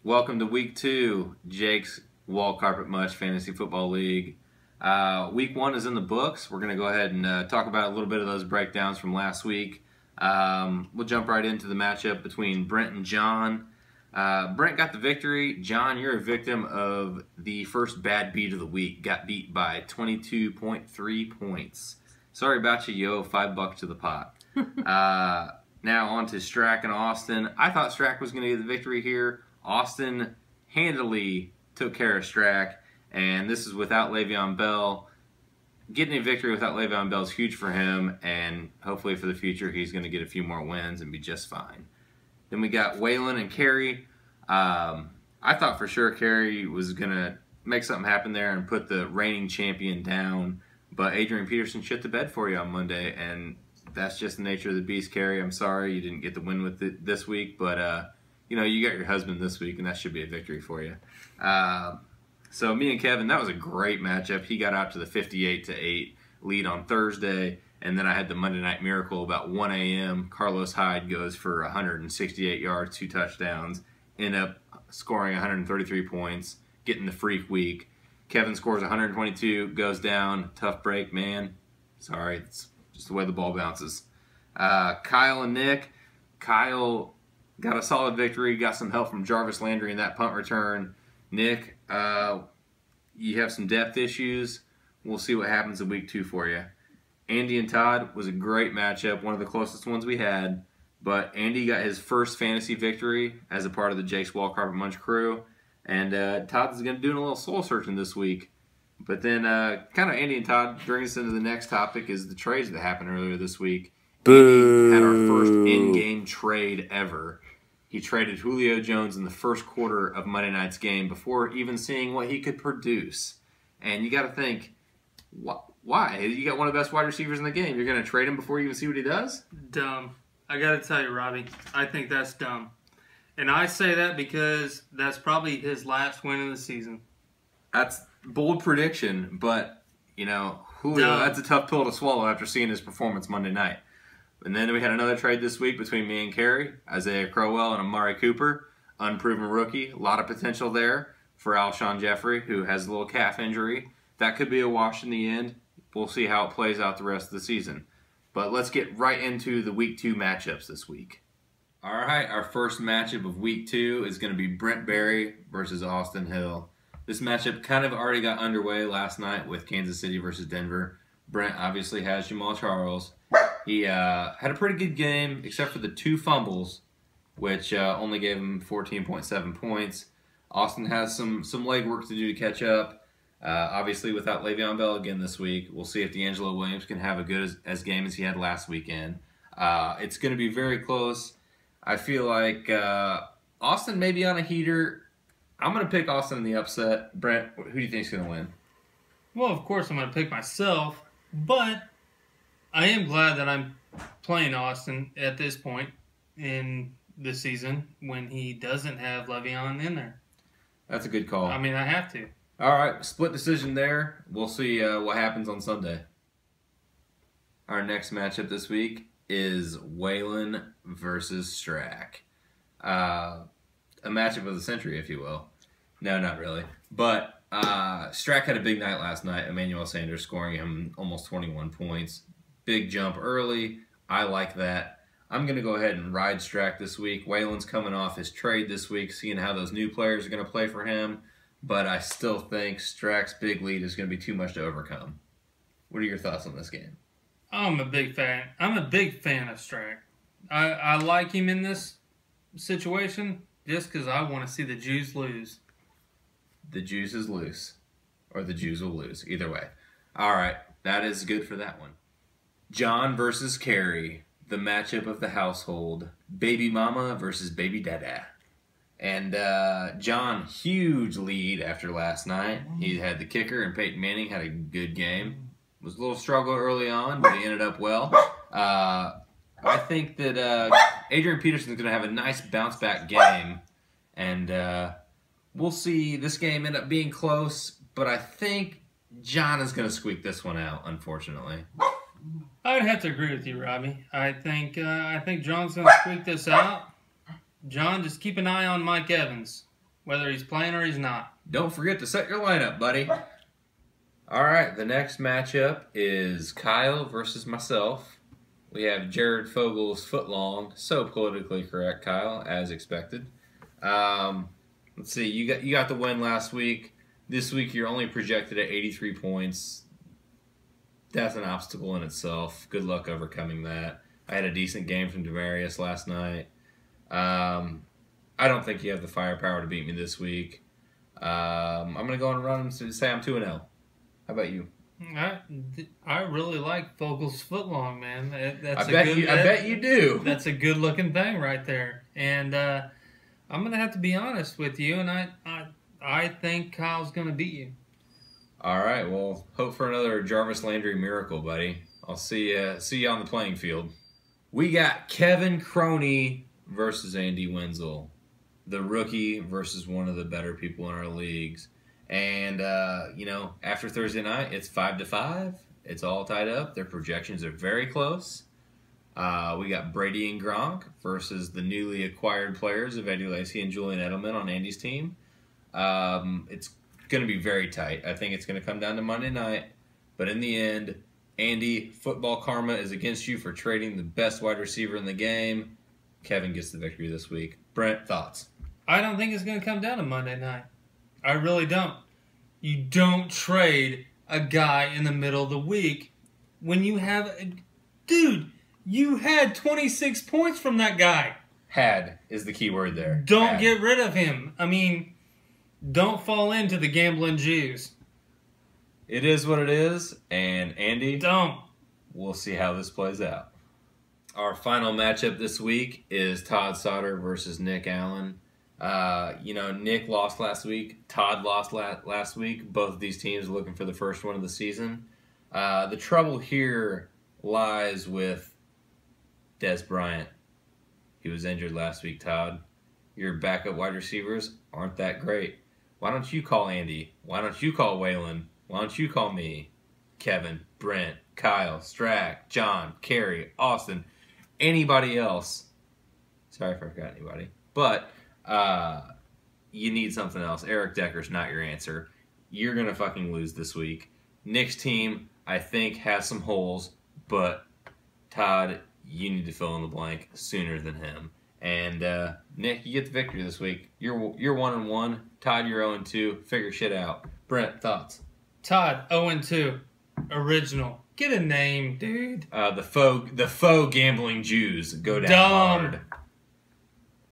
Welcome to Week 2, Jake's Wall Carpet Much Fantasy Football League. Week 1 is in the books. We're going to go ahead and talk about a little bit of those breakdowns from last week. We'll jump right into the matchup between Brent and John. Brent got the victory. John, you're a victim of the first bad beat of the week. Got beat by 22.3 points. Sorry about you, yo. $5 to the pot. Now on to Strack and Austin. I thought Strack was going to get the victory here. Austin handily took care of Strack, and this is without Le'Veon Bell. Getting a victory without Le'Veon Bell is huge for him, and hopefully for the future he's going to get a few more wins and be just fine. Then we got Waylon and Carey. I thought for sure Carey was going to make something happen there and put the reigning champion down, but Adrian Peterson shit the bed for you on Monday, and that's just the nature of the beast, Carey. I'm sorry you didn't get the win with it this week, but you know, you got your husband this week, and that should be a victory for you. So me and Kevin, that was a great matchup. He got out to the 58-8 lead on Thursday, and then I had the Monday Night Miracle about 1 a.m. Carlos Hyde goes for 168 yards, 2 touchdowns, end up scoring 133 points, getting the freak week. Kevin scores 122, goes down, tough break, man. Sorry, it's just the way the ball bounces. Kyle and Nick. Kyle got a solid victory, got some help from Jarvis Landry in that punt return. Nick, you have some depth issues. We'll see what happens in week 2 for you. Andy and Todd was a great matchup, one of the closest ones we had. But Andy got his first fantasy victory as a part of the Jake's Wall Carpet Munch crew. And Todd's going to do a little soul searching this week. But then kind of Andy and Todd bring us into the next topic is the trades that happened earlier this week. Boo. Andy had our first in-game trade ever. He traded Julio Jones in the first quarter of Monday night's game before even seeing what he could produce. And you got to think, why? You got one of the best wide receivers in the game. You're going to trade him before you even see what he does? Dumb. I got to tell you, Robbie, I think that's dumb. And I say that because that's probably his last win of the season. That's bold prediction, but, you know, Julio, that's a tough pill to swallow after seeing his performance Monday night. And then we had another trade this week between me and Carey, Isaiah Crowell and Amari Cooper, unproven rookie. A lot of potential there for Alshon Jeffrey, who has a little calf injury. That could be a wash in the end. We'll see how it plays out the rest of the season. But let's get right into the Week 2 matchups this week. All right, our first matchup of Week 2 is going to be Brent Barry versus Austin Hill. This matchup kind of already got underway last night with Kansas City versus Denver. Brent obviously has Jamal Charles. He had a pretty good game, except for the 2 fumbles, which only gave him 14.7 points. Austin has some legwork to do to catch up. Obviously, without Le'Veon Bell again this week, we'll see if D'Angelo Williams can have a good as game as he had last weekend. It's going to be very close. I feel like Austin may be on a heater. I'm going to pick Austin in the upset. Brent, who do you think is going to win? Well, of course I'm going to pick myself, but I am glad that I'm playing Austin at this point in the season when he doesn't have Le'Veon in there. That's a good call. I mean, I have to. All right, split decision there. We'll see what happens on Sunday. Our next matchup this week is Waylon versus Strack. A matchup of the century, if you will. No, not really. But Strack had a big night last night. Emmanuel Sanders scoring him almost 21 points. Big jump early. I like that. I'm going to go ahead and ride Strack this week. Waylon's coming off his trade this week, seeing how those new players are going to play for him. But I still think Strack's big lead is going to be too much to overcome. What are your thoughts on this game? I'm a big fan. I'm a big fan of Strack. I like him in this situation just because I want to see the Jews lose. The juice is loose. Or the Jews will lose. Either way. All right. That is good for that one. John versus Carey. The matchup of the household. Baby mama versus baby dada. And John, huge lead after last night. He had the kicker, and Peyton Manning had a good game. It was a little struggle early on, but he ended up well. I think that Adrian Peterson's going to have a nice bounce-back game. And we'll see this game end up being close, but I think John is going to squeak this one out, unfortunately. I would have to agree with you, Robbie. I think John's going to squeak this out. John, just keep an eye on Mike Evans. whether he's playing or he's not. Don't forget to set your lineup, buddy. All right, the next matchup is Kyle versus myself. We have Jared Fogel's footlong, so politically correct, Kyle, as expected. Let's see, you got the win last week. This week you're only projected at 83 points. That's an obstacle in itself. Good luck overcoming that. I had a decent game from Demarius last night. I don't think you have the firepower to beat me this week. I'm going to go on a run and say I'm 2-0. How about you? I really like Fogel's footlong, man. I bet you do. That's a good looking thing right there. And I'm gonna have to be honest with you, and I think Kyle's gonna beat you. All right. Well, hope for another Jarvis Landry miracle, buddy. I'll see you on the playing field. We got Kevin Croney versus Andy Wenzel, the rookie versus one of the better people in our leagues. And, after Thursday night, it's 5-5. It's all tied up. Their projections are very close. We got Brady and Gronk versus the newly acquired players of Eddie Lacy and Julian Edelman on Andy's team. It's going to be very tight. I think it's going to come down to Monday night. But in the end, Andy, football karma is against you for trading the best wide receiver in the game. Kevin gets the victory this week. Brent, thoughts? I don't think it's going to come down to Monday night. I really don't. You don't trade a guy in the middle of the week when you have... Dude, you had 26 points from that guy. Had is the key word there. Don't get rid of him. I mean, don't fall into the gambling Jews. It is what it is, and Andy... Don't. We'll see how this plays out. Our final matchup this week is Todd Sauter versus Nick Allen. Nick lost last week. Todd lost last week. Both of these teams are looking for the first one of the season. The trouble here lies with Dez Bryant. He was injured last week, Todd. Your backup wide receivers aren't that great. Why don't you call Andy? Why don't you call Waylon? Why don't you call me? Kevin, Brent, Kyle, Strack, John, Kerry, Austin, anybody else. Sorry if I forgot anybody. But... you need something else. Eric Decker's not your answer. You're going to fucking lose this week. Nick's team, I think, has some holes, but Todd, you need to fill in the blank sooner than him. And Nick, you get the victory this week. You're 1-1. Todd, you're 0-2. Figure shit out. Brent, thoughts? Todd, 0-2. Original. Get a name, dude. The faux gambling Jews go down hard.